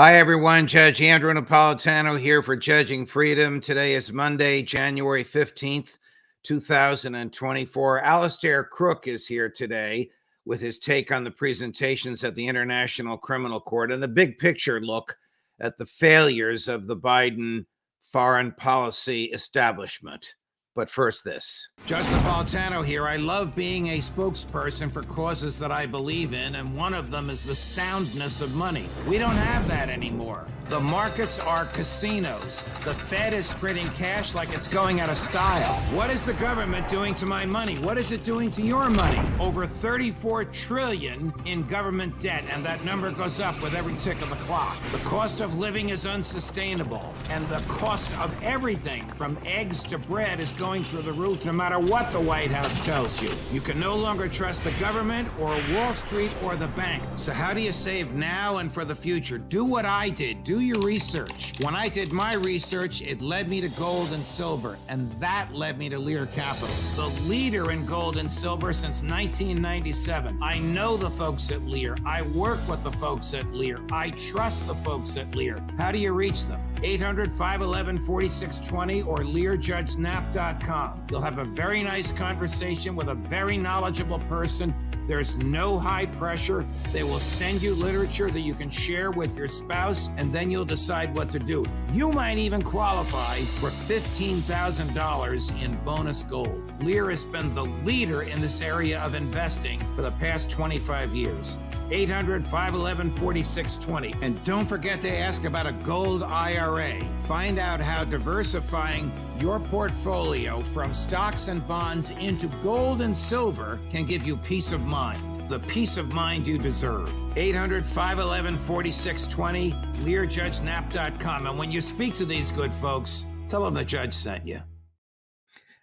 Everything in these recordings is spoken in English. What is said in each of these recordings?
Hi, everyone. Judge Andrew Napolitano here for Judging Freedom. Today is Monday, January 15th, 2024. Alastair Crooke is here today with his take on the presentations at the International Criminal Court and the big picture look at the failures of the Biden foreign policy establishment. But first, this. Judge Napolitano here. I love being a spokesperson for causes that I believe in, and one of them is the soundness of money. We don't have that anymore. The markets are casinos. The Fed is printing cash like it's going out of style. What is the government doing to my money? What is it doing to your money? Over $34 trillion in government debt, and that number goes up with every tick of the clock. The cost of living is unsustainable, and the cost of everything from eggs to bread is going through the roof no matter what the White House tells you. You can no longer trust the government or Wall Street or the bank. So how do you save now and for the future? Do what I did. Do your research. When I did my research, it led me to gold and silver, and that led me to Lear Capital, the leader in gold and silver since 1997. I know the folks at Lear. I work with the folks at Lear. I trust the folks at Lear. How do you reach them? 800-511-4620 or LearJudgeSnap.com. You'll have a very nice conversation with a very knowledgeable person. There's no high pressure. They will send you literature that you can share with your spouse, and then you'll decide what to do. You might even qualify for $15,000 in bonus gold. Lear has been the leader in this area of investing for the past 25 years. 800-511-4620. And don't forget to ask about a gold IRA. Find out how diversifying your portfolio from stocks and bonds into gold and silver can give you peace of mind. The peace of mind you deserve. 800-511-4620, LearJudgeSnap.com. And when you speak to these good folks, tell them the judge sent you.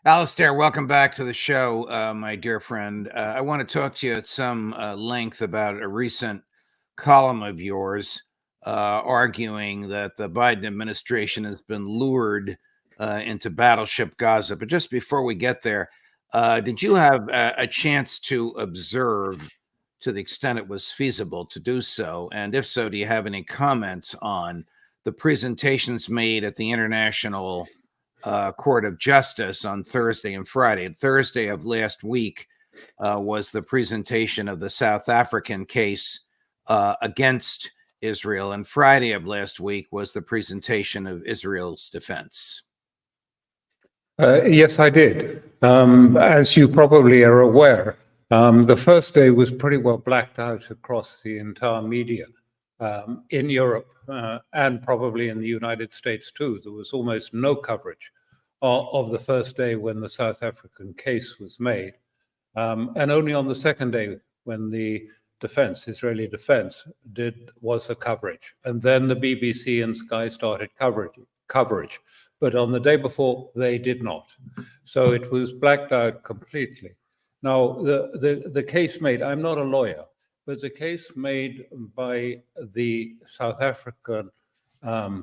Alastair, welcome back to the show, my dear friend. I want to talk to you at some length about a recent column of yours arguing that the Biden administration has been lured into Battleship Gaza. But just before we get there, did you have a chance to observe, to the extent it was feasible to do so? And if so, do you have any comments on the presentations made at the International Court of Justice on Thursday and Friday? Thursday of last week was the presentation of the South African case against Israel, and Friday of last week was the presentation of Israel's defense. Yes, I did. As you probably are aware, the first day was pretty well blacked out across the entire media in Europe and probably in the United States too. There was almost no coverage of the first day when the South African case was made. And only on the second day when the Israeli defense was the coverage. And then the BBC and Sky started coverage. But on the day before, they did not. So it was blacked out completely. Now, the case made, I'm not a lawyer, but the case made by the South African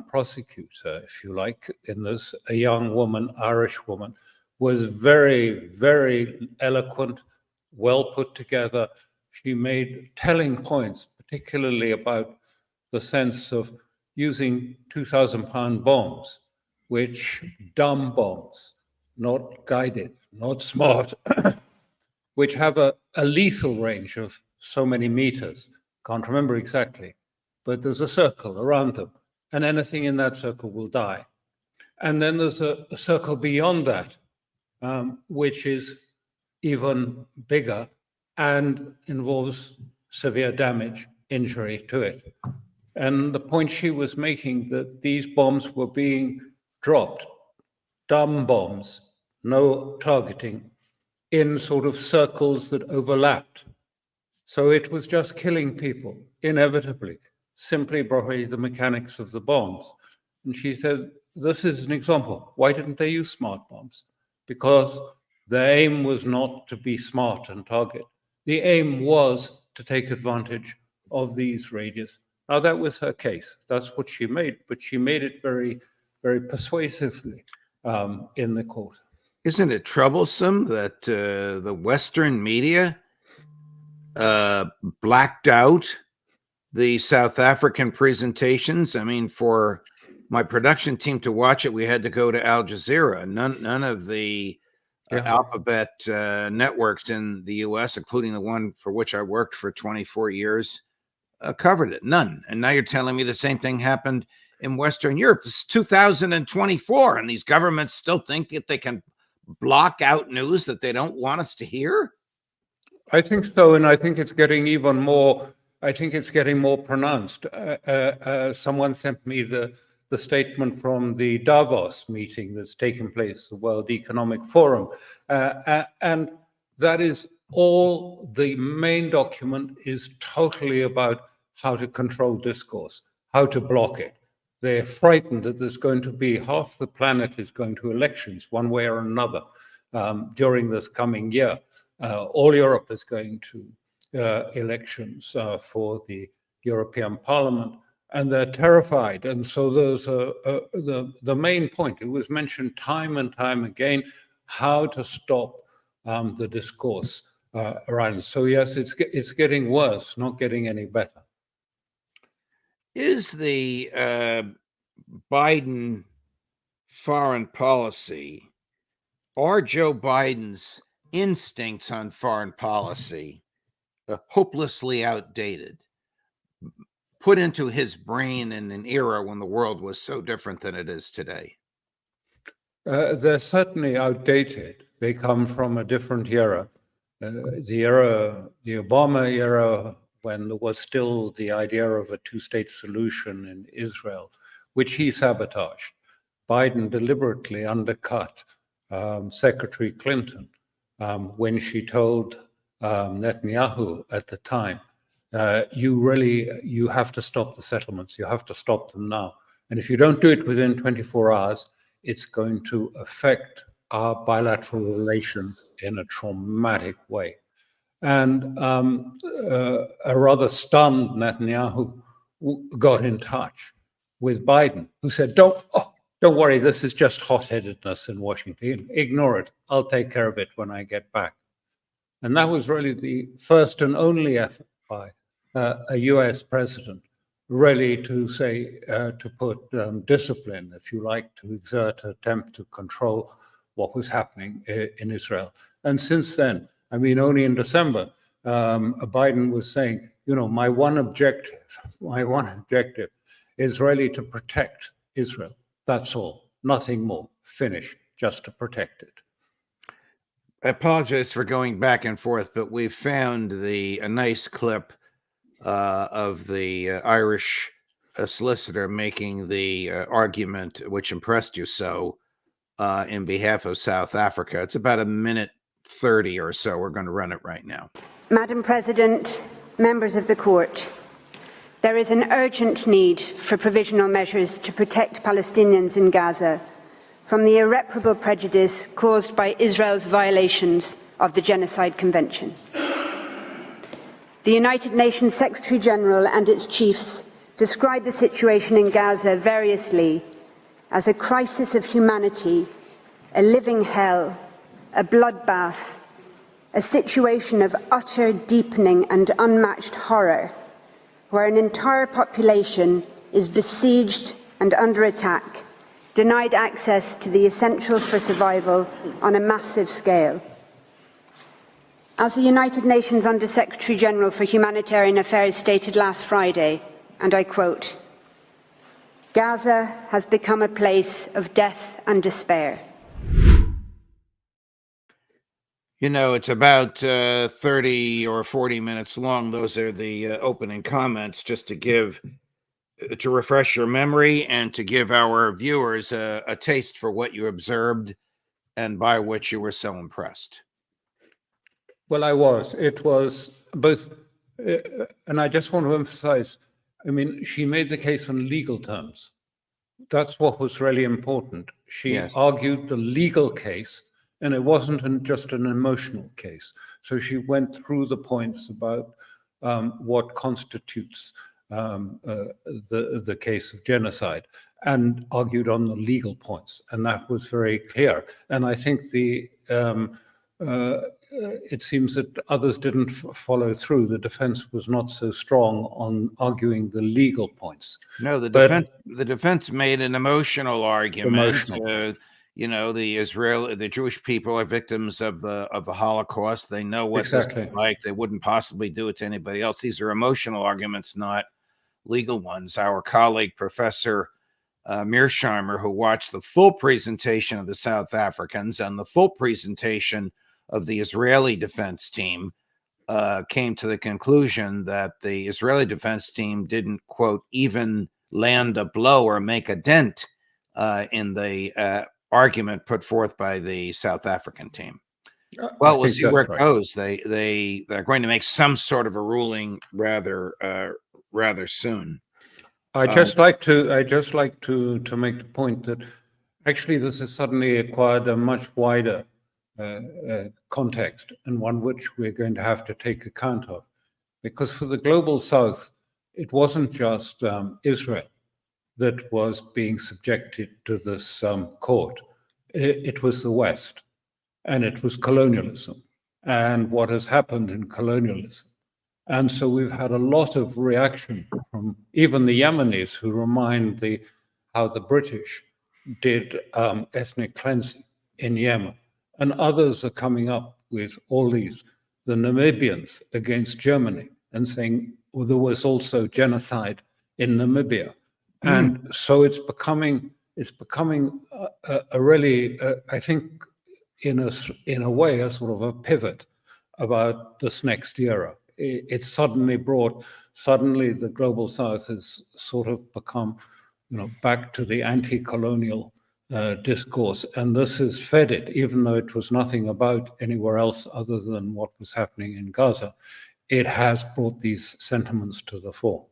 prosecutor, if you like, in this, a young woman, Irish woman, was very, very eloquent, well put together. She made telling points, particularly about the sense of using 2,000-pound bombs, which dumb bombs, not guided, not smart, which have a lethal range of so many meters. Can't remember exactly, but there's a circle around them, and anything in that circle will die. And then there's a circle beyond that, which is even bigger and involves severe damage, injury to it. And the point she was making, that these bombs were being dropped, dumb bombs, no targeting, in sort of circles that overlapped. So it was just killing people, inevitably, simply by the mechanics of the bombs. And she said, this is an example. Why didn't they use smart bombs? Because the aim was not to be smart and target. The aim was to take advantage of these radius. Now, that was her case. That's what she made, but she made it very, very persuasively in the court. Isn't it troublesome that the Western media blacked out the South African presentations. I mean, for my production team to watch it, we had to go to Al Jazeera. None of the alphabet networks in the U.S., including the one for which I worked for 24 years, covered it. None. And now you're telling me the same thing happened in Western Europe. This is 2024, and these governments still think that they can block out news that they don't want us to hear? I think so, and I think it's getting even more. I think it's getting more pronounced. Someone sent me the statement from the Davos meeting that's taken place, the World Economic Forum, and that is all. The main document is totally about how to control discourse, how to block it. They're frightened that there's going to be half the planet is going to elections one way or another during this coming year. All Europe is going to elections for the European Parliament, and they're terrified. And so there's the main point. It was mentioned time and time again how to stop the discourse around. So yes, it's getting worse, not getting any better. Is the Biden foreign policy, or Joe Biden's instincts on foreign policy, hopelessly outdated, put into his brain in an era when the world was so different than it is today? They're certainly outdated. They come from a different era. The Obama era, when there was still the idea of a two-state solution in Israel, which he sabotaged. Biden deliberately undercut Secretary Clinton when she told Netanyahu at the time, you have to stop the settlements. You have to stop them now. And if you don't do it within 24 hours, it's going to affect our bilateral relations in a traumatic way. And a rather stunned Netanyahu got in touch with Biden, who said, don't worry, this is just hot-headedness in Washington. Ignore it. I'll take care of it when I get back. And that was really the first and only effort by a US president really to say, to put discipline, if you like, to exert an attempt to control what was happening in Israel. And since then, I mean, only in December, Biden was saying, my one objective is really to protect Israel. That's all, nothing more. Finish, just to protect it. I apologize for going back and forth, but we found a nice clip of the Irish solicitor making the argument which impressed you so in behalf of South Africa. It's about 1:30 or so. We're going to run it right now. Madam President, members of the court, there is an urgent need for provisional measures to protect Palestinians in Gaza from the irreparable prejudice caused by Israel's violations of the Genocide Convention. The United Nations Secretary-General and its chiefs described the situation in Gaza variously as a crisis of humanity, a living hell, a bloodbath, a situation of utter deepening and unmatched horror, where an entire population is besieged and under attack, denied access to the essentials for survival on a massive scale. As the United Nations Under-Secretary-General for Humanitarian Affairs stated last Friday, and I quote, "Gaza has become a place of death and despair." It's about 30 or 40 minutes long. Those are the opening comments, just to refresh your memory and to give our viewers a taste for what you observed and by which you were so impressed. Well, it was both, and I just want to emphasize, she made the case on legal terms. That's what was really important. She argued the legal case, and it wasn't just an emotional case. So she went through the points about what constitutes the case of genocide and argued on the legal points. And that was very clear. And I think it seems that others didn't follow through. The defense was not so strong on arguing the legal points. No, the But defense made an emotional argument. Emotional. The Jewish people are victims of the Holocaust. They know what Exactly. this is like. They wouldn't possibly do it to anybody else. These are emotional arguments, not legal ones. Our colleague, Professor Mearsheimer, who watched the full presentation of the South Africans and the full presentation of the Israeli defense team, came to the conclusion that the Israeli defense team didn't, quote, even land a blow or make a dent in the argument put forth by the South African team. Well, we'll see where it goes. They're going to make some sort of a ruling rather soon. I just like to make the point that actually this has suddenly acquired a much wider context, and one which we're going to have to take account of, because for the global South, it wasn't just Israel that was being subjected to this court. It was the West, and it was colonialism, and what has happened in colonialism. And so we've had a lot of reaction from even the Yemenis, who remind how the British did ethnic cleansing in Yemen. And others are coming up with all these, the Namibians against Germany, and saying, well, there was also genocide in Namibia. And so it's becoming a really, I think, in a way, a sort of a pivot about this next era. It's suddenly the global South has sort of become, back to the anti-colonial discourse, and this has fed it, even though it was nothing about anywhere else other than what was happening in Gaza. It has brought these sentiments to the fore.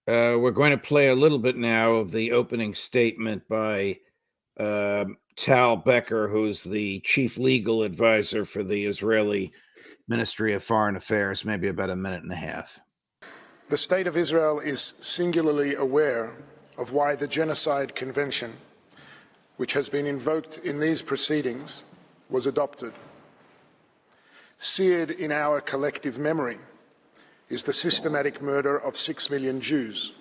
We're going to play a little bit now of the opening statement by Tal Becker, who's the chief legal advisor for the Israeli Ministry of Foreign Affairs, maybe about a minute and a half. The State of Israel is singularly aware of why the Genocide Convention, which has been invoked in these proceedings, was adopted. Seared in our collective memory is the systematic murder of 6 million Jews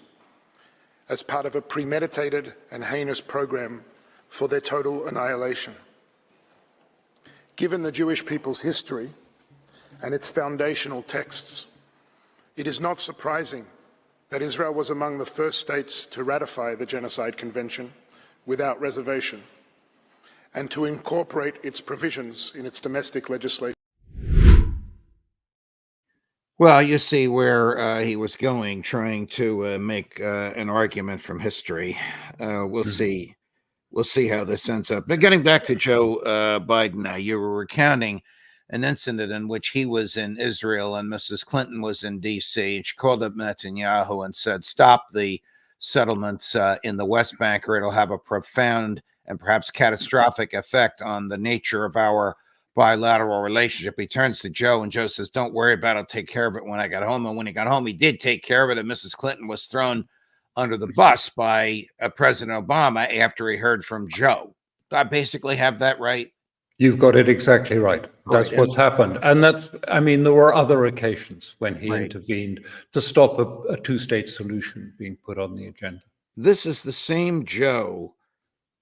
as part of a premeditated and heinous program for their total annihilation. Given the Jewish people's history and its foundational texts, it is not surprising that Israel was among the first states to ratify the Genocide Convention without reservation and to incorporate its provisions in its domestic legislation. Well, you see where he was going, trying to make an argument from history. We'll see. We'll see how this ends up. But getting back to Joe Biden now, you were recounting an incident in which he was in Israel and Mrs. Clinton was in D.C. and she called up Netanyahu and said, stop the settlements in the West Bank, or it'll have a profound and perhaps catastrophic effect on the nature of our bilateral relationship. He turns to Joe and Joe says, don't worry about it. I'll take care of it when I got home. And when he got home, he did take care of it. And Mrs. Clinton was thrown under the bus by President Obama after he heard from Joe. Do I basically have that right? You've got it exactly right. That's what's happened. And there were other occasions when he intervened to stop a two-state solution being put on the agenda. This is the same Joe.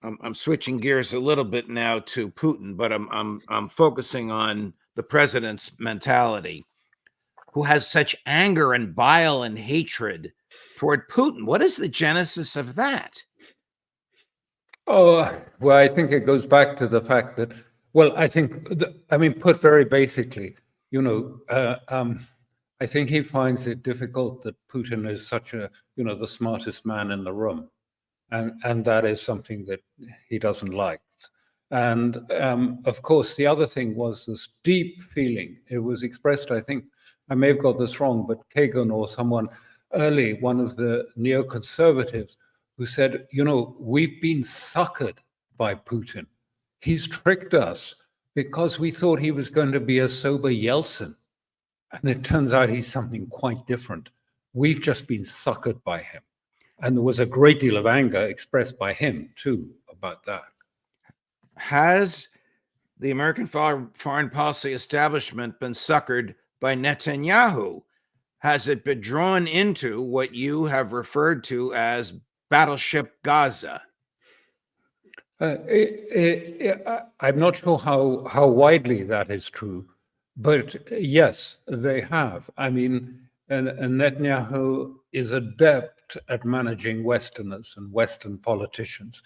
I'm switching gears a little bit now to Putin, but I'm focusing on the president's mentality, who has such anger and bile and hatred toward Putin. What is the genesis of that? Oh, well, I think it goes back to the fact that, put very basically, I think he finds it difficult that Putin is such the smartest man in the room. And that is something that he doesn't like. And of course, the other thing was this deep feeling. It was expressed, I think, I may have got this wrong, but Kagan or someone early, one of the neoconservatives, who said, we've been suckered by Putin. He's tricked us because we thought he was going to be a sober Yeltsin. And it turns out he's something quite different. We've just been suckered by him. And there was a great deal of anger expressed by him, too, about that. Has the American foreign policy establishment been suckered by Netanyahu? Has it been drawn into what you have referred to as Battleship Gaza? I'm not sure how widely that is true, but yes, they have. I mean, and Netanyahu is adept at managing Westerners and Western politicians.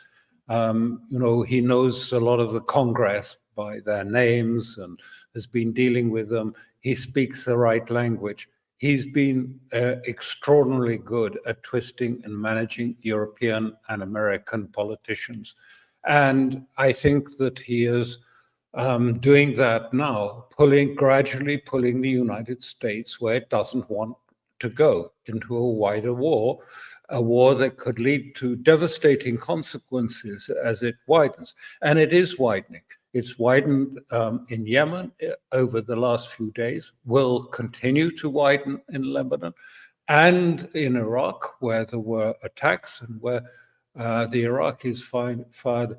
He knows a lot of the Congress by their names and has been dealing with them. He speaks the right language. He's been extraordinarily good at twisting and managing European and American politicians. And I think that he is doing that now, gradually pulling the United States where it doesn't want to go, into a wider war, a war that could lead to devastating consequences as it widens. And it is widening. It's widened in Yemen over the last few days, will continue to widen in Lebanon, and in Iraq, where there were attacks and where the Iraqis fired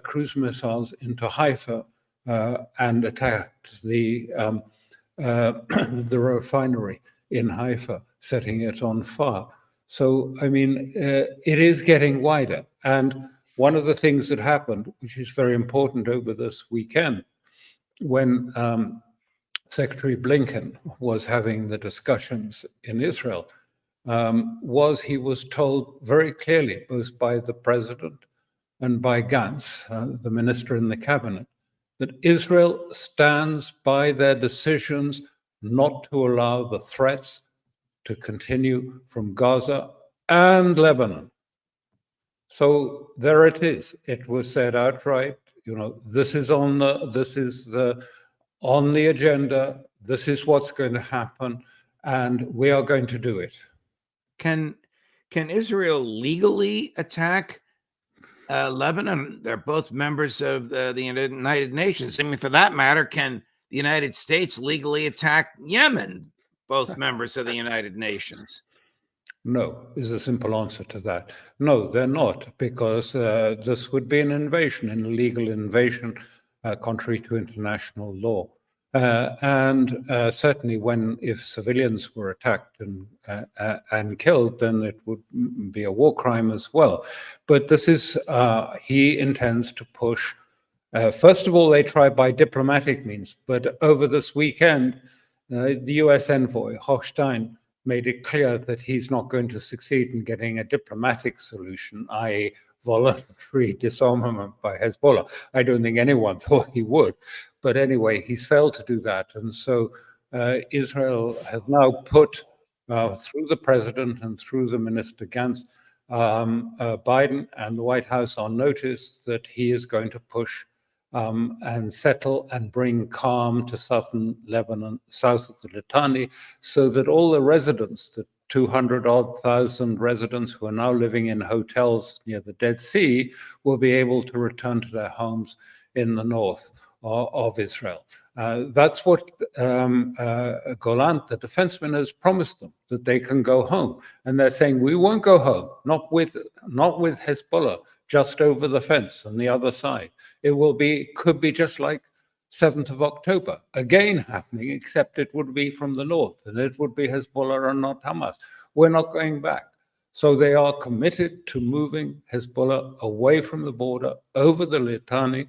cruise missiles into Haifa and attacked the refinery in Haifa, setting it on fire. So, I mean, it is getting wider. And one of the things that happened, which is very important over this weekend, when Secretary Blinken was having the discussions in Israel, was he was told very clearly, both by the president and by Gantz, the minister in the cabinet, that Israel stands by their decisions not to allow the threats to continue from Gaza and Lebanon. So there it is. It was said outright. This is on the agenda. This is what's going to happen, and we are going to do it. Can Israel legally attack Lebanon? They're both members of the United Nations. I mean, for that matter, can the United States legally attack Yemen? Both members of the United Nations. No, is the simple answer to that. No, they're not, because this would be an invasion, an illegal invasion, contrary to international law. And certainly if civilians were attacked and killed, then it would be a war crime as well. But this is, he intends to push. First of all, they try by diplomatic means, but over this weekend, the US envoy, Hochstein, made it clear that he's not going to succeed in getting a diplomatic solution, i.e. voluntary disarmament by Hezbollah. I don't think anyone thought he would. But anyway, he's failed to do that. And so Israel has now put, through the president and through the minister Gantz, Biden and the White House on notice that he is going to push and settle and bring calm to southern Lebanon, south of the Litani, so that all the residents, the 200,000 residents who are now living in hotels near the Dead Sea, will be able to return to their homes in the north of Israel. That's what Golan, the defense minister, has promised them, that they can go home. And they're saying, we won't go home, not with Hezbollah, just over the fence on the other side. Could be just like 7th of October, again happening, except it would be from the north, and it would be Hezbollah and not Hamas. We're not going back. So they are committed to moving Hezbollah away from the border, over the Litani.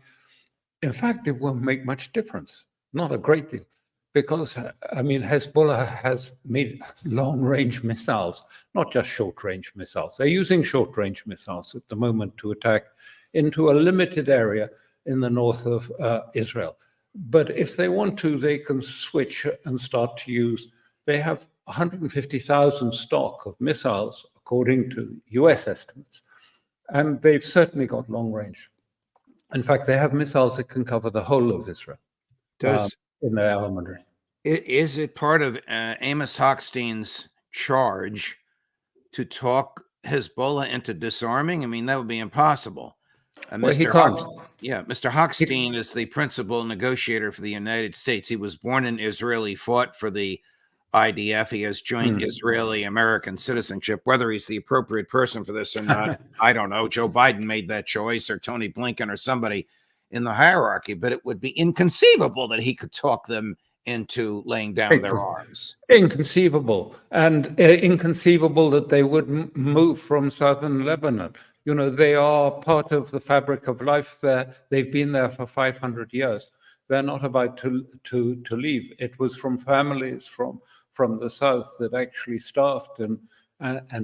In fact, it won't make much difference, not a great deal, because, I mean, Hezbollah has made long-range missiles, not just short-range missiles. They're using short-range missiles at the moment to attack into a limited area in the north of Israel. But if they want to, they can switch and start to use. They have 150,000 stock of missiles, according to US estimates. And they've certainly got long range. In fact, they have missiles that can cover the whole of Israel in their armament. Is it part of Amos Hawkin's charge to talk Hezbollah into disarming? I mean, that would be impossible. Well, he can't. Mr. Hawkin is the principal negotiator for the United States. He was born in Israel. He fought for the IDF. He has joint Israeli-American citizenship. Whether he's the appropriate person for this or not, I don't know. Joe Biden made that choice, or Tony Blinken, or somebody. in the hierarchy, but it would be inconceivable that he could talk them into laying down their arms. Inconceivable, and inconceivable that they would move from southern Lebanon. You know, they are part of the fabric of life there. They've been there for 500 years. They're not about to leave. It was from families from the south that actually staffed and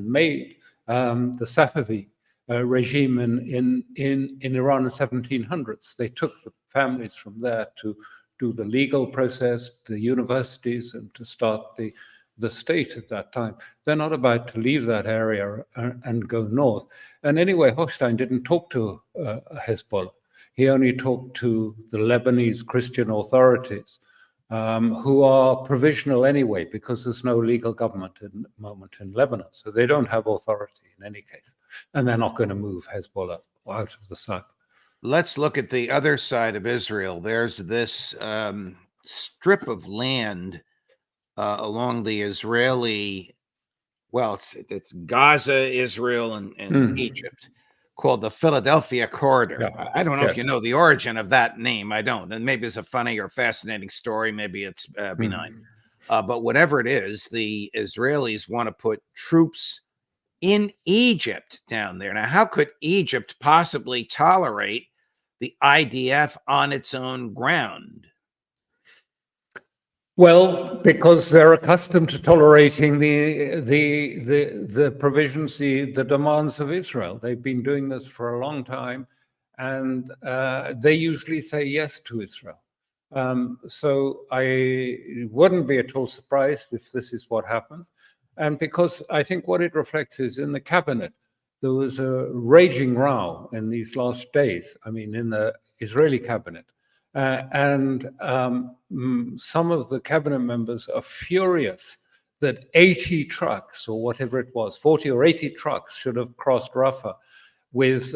made the Safavi regime in Iran in the 1700s. They took the families from there to do the legal process, the universities, and to start the state at that time. They're not about to leave that area and go north. And anyway, Hochstein didn't talk to Hezbollah. He only talked to the Lebanese Christian authorities, who are provisional anyway, because there's no legal government at the moment in Lebanon. So they don't have authority in any case. And they're not going to move Hezbollah out of the south. Let's look at the other side of Israel. There's this strip of land along the Israeli, well, it's Gaza, Israel, and Egypt, called the Philadelphia Corridor. Yeah. I don't know if you know the origin of that name. I don't. And maybe it's a funny or fascinating story. Maybe it's benign. But whatever it is, the Israelis want to put troops in Egypt down there. Now, how could Egypt possibly tolerate the IDF on its own ground? Well, because they're accustomed to tolerating the provisions, the demands of Israel. They've been doing this for a long time, and they usually say yes to Israel. So I wouldn't be at all surprised if this is what happens. And because I think what it reflects is in the cabinet, there was a raging row in these last days, I mean, in the Israeli cabinet. And some of the cabinet members are furious that 80 trucks or whatever it was, 40 or 80 trucks should have crossed Rafah with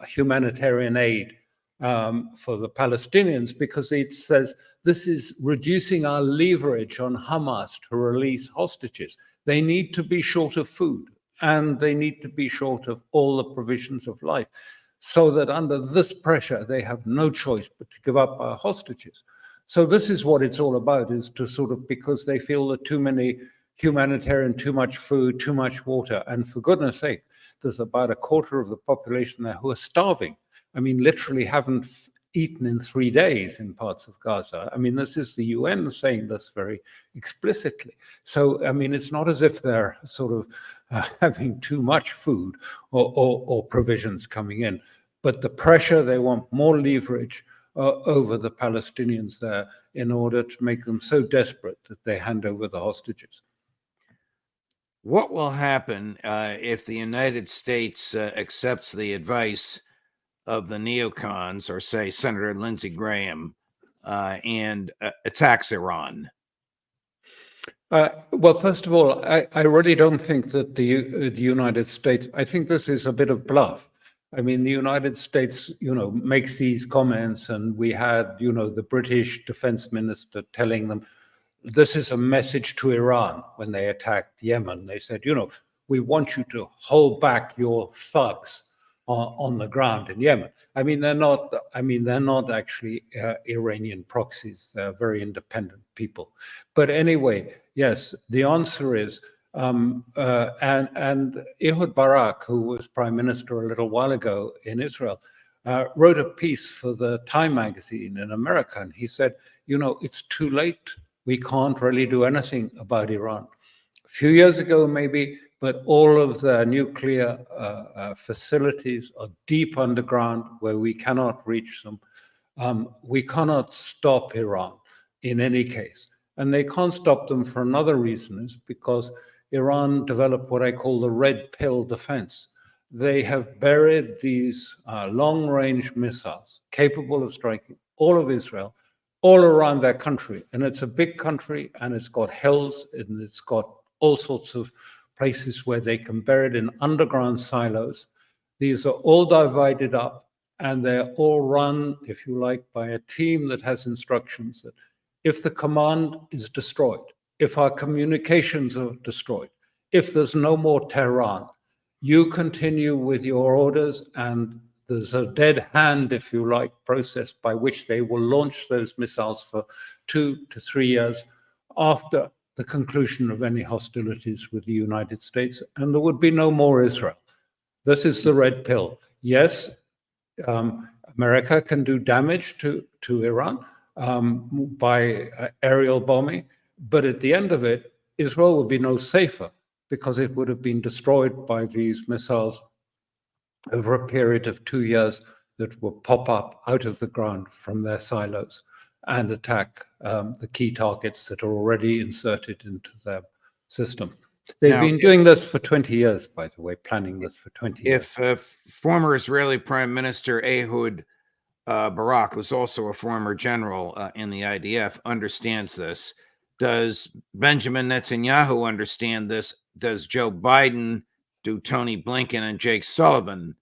humanitarian aid for the Palestinians, because it says this is reducing our leverage on Hamas to release hostages. They need to be short of food, and they need to be short of all the provisions of life, so that under this pressure, they have no choice but to give up our hostages. So this is what it's all about, is to sort of, because they feel that too many humanitarian, too much food, too much water, and for goodness sake, there's about a quarter of the population there who are starving. I mean, literally haven't eaten in 3 days in parts of Gaza. I mean, this is the UN saying this very explicitly. So, I mean, it's not as if they're sort of having too much food or provisions coming in, but the pressure, they want more leverage over the Palestinians there in order to make them so desperate that they hand over the hostages. What will happen if the United States accepts the advice of the neocons, or say Senator Lindsey Graham, and attacks Iran? Well, first of all, I really don't think that the United States, I think this is a bit of bluff. I mean, the United States, makes these comments, and we had, the British defense minister telling them, this is a message to Iran when they attacked Yemen. They said, we want you to hold back your thugs on the ground in Yemen. I mean, they're not actually Iranian proxies. They're very independent people. But anyway, yes, the answer is, and Ehud Barak, who was prime minister a little while ago in Israel, wrote a piece for the Time magazine in America. And he said, it's too late. We can't really do anything about Iran. A few years ago, maybe, but all of the nuclear facilities are deep underground where we cannot reach them. We cannot stop Iran in any case. And they can't stop them for another reason, is because Iran developed what I call the red pill defense. They have buried these long-range missiles capable of striking all of Israel, all around their country. And it's a big country, and it's got hills, and it's got all sorts of places where they can bury it in underground silos. These are all divided up, and they're all run, if you like, by a team that has instructions that if the command is destroyed, if our communications are destroyed, if there's no more Tehran, you continue with your orders, and there's a dead hand, if you like, process by which they will launch those missiles for 2 to 3 years after the conclusion of any hostilities with the United States, and there would be no more Israel. This is the red pill. Yes, America can do damage to Iran by aerial bombing, but at the end of it, Israel would be no safer because it would have been destroyed by these missiles over a period of 2 years that will pop up out of the ground from their silos and attack the key targets that are already inserted into their system. They've been doing this for 20 years, by the way, planning this for 20 years. If former Israeli Prime Minister Ehud Barak, who's also a former general in the IDF, understands this, does Benjamin Netanyahu understand this? Does Joe Biden, do Tony Blinken and Jake Sullivan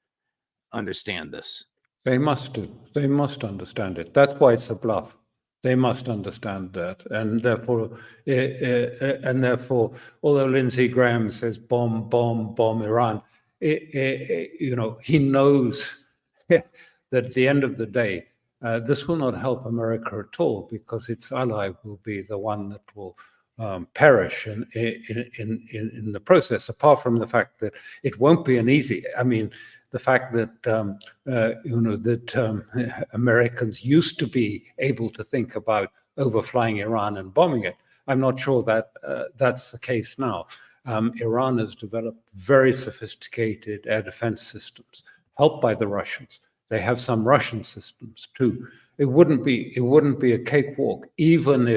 understand this? They must do. They must understand it. That's why it's a bluff. They must understand that, and therefore, although Lindsey Graham says bomb, bomb, bomb Iran, he knows that at the end of the day, this will not help America at all, because its ally will be the one that will perish in the process. Apart from the fact that it won't be an easy. I mean, the fact that Americans used to be able to think about overflying Iran and bombing it. I'm not sure that that's the case now. Iran has developed very sophisticated air defense systems, helped by the Russians. They have some Russian systems too. It wouldn't be a cakewalk, even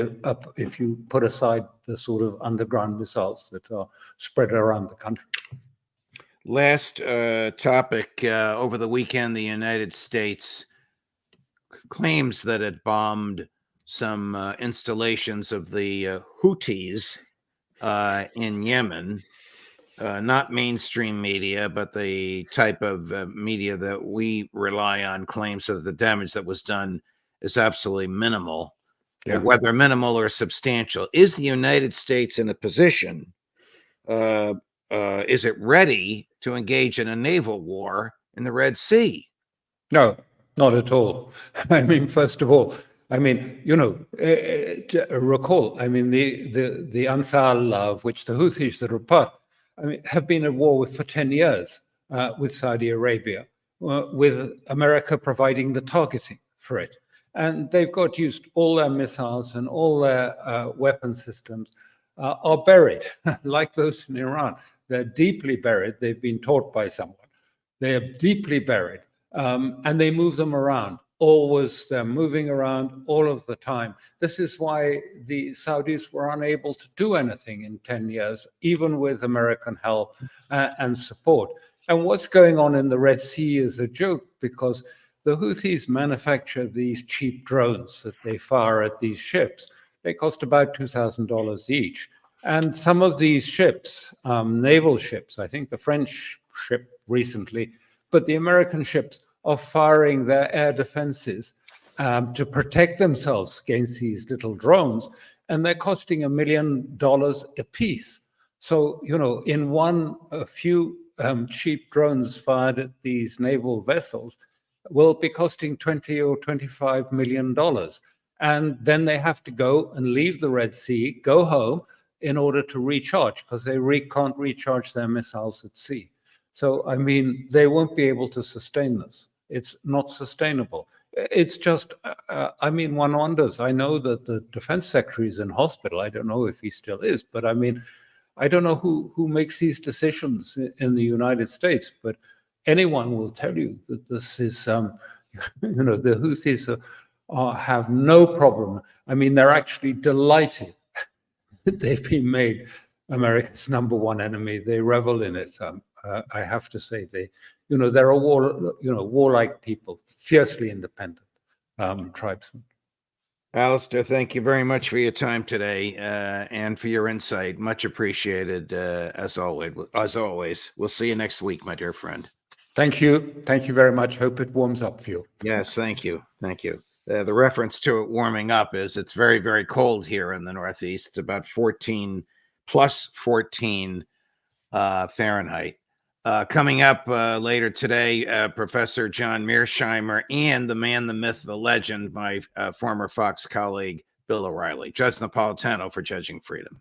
if you put aside the sort of underground missiles that are spread around the country. Last topic. Over the weekend, the United States claims that it bombed some installations of the Houthis in Yemen. Not mainstream media, but the type of media that we rely on claims that the damage that was done is absolutely minimal. Yeah. Whether minimal or substantial. Is the United States in a position, is it ready to engage in a naval war in the Red Sea? No, not at all. I mean, first of all, I mean, recall, I mean, the Ansar Allah, of which the Houthis that are part, I mean, have been at war for 10 years with Saudi Arabia, with America providing the targeting for it. And they've got used, all their missiles and all their weapon systems are buried, like those in Iran. They're deeply buried. They've been taught by someone. They are deeply buried, and they move them around. Always, they're moving around all of the time. This is why the Saudis were unable to do anything in 10 years, even with American help and support. And what's going on in the Red Sea is a joke, because the Houthis manufacture these cheap drones that they fire at these ships. They cost about $2,000 each. And some of these ships, naval ships, I think the French ship recently, but the American ships are firing their air defenses to protect themselves against these little drones, and they're costing $1 million a piece. So, in a few cheap drones fired at these naval vessels will be costing $20 or $25 million. And then they have to go and leave the Red Sea, go home, in order to recharge, because they can't recharge their missiles at sea. So, I mean, they won't be able to sustain this. It's not sustainable. It's just, I mean, one wonders. I know that the defense secretary is in hospital. I don't know if he still is, but I mean, I don't know who makes these decisions in the United States, but anyone will tell you that this is, the Houthis have no problem. I mean, they're actually delighted that they've been made America's #1 enemy. They revel in it. I have to say, they're a warlike people, fiercely independent tribesmen. Alastair, thank you very much for your time today and for your insight. Much appreciated, as always. We'll see you next week, my dear friend. Thank you. Thank you very much. Hope it warms up for you. Yes, thank you. Thank you. The reference to it warming up is it's very, very cold here in the Northeast. It's about +14 Fahrenheit. Coming up later today, Professor John Mearsheimer and the man, the myth, the legend, my former Fox colleague, Bill O'Reilly. Judge Napolitano for Judging Freedom.